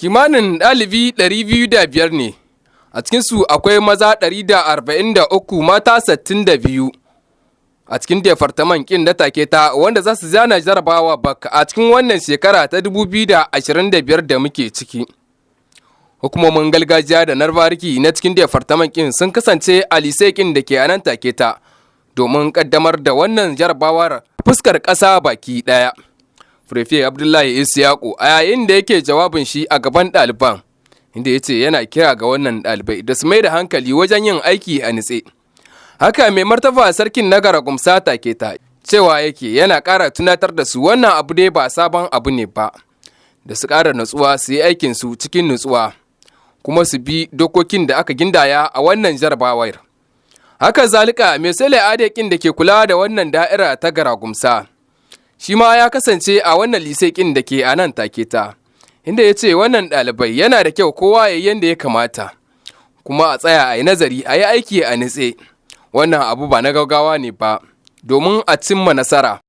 Kimanin ɗalibi 205 ne, a cikinsu akwai maza 143 mata 62 a cikin departaman ƙin da take ta wanda za su zana jarabawa bak a cikin wannan shekara ta 2025 da muke ciki. Hukumomin gargajiya da narbariki na cikin departaman ƙin sun kasance a lise ƙin da ke a nan take ta domin ƙaddamar da wannan jarabawar fuskar ƙasa baki ɗaya. Prefe Abdullahi Isiyaku a yayin da yake jawabin shi a gaban ɗaliban, inda ya ce yana kira ga wannan ɗalibai da su mai da hankali wajen yin aiki a nitse. Haka mai martaba sarkin na Garagumsa take ta cewa yake yana ƙara tunatar da su wannan abu dai ba sabon abu ne ba, da su ƙara nutsuwa su yi aikinsu cikin nutsuwa, kuma su bi dokokin da aka gindaya a wannan jarabawar. Haka zalika mai sale adekin da ke kula da wannan da'ira ta Garagumsa, shi ma ya kasance a wannan lisekin da ke a nan take ta, inda ya ce wannan ɗalibai yana da kyau kowa ya yi yadda ya kamata, kuma a tsaya a yi nazari a yi aiki a nitse. Wannan abu ba na gaggawa ne ba, domin a cimma nasara.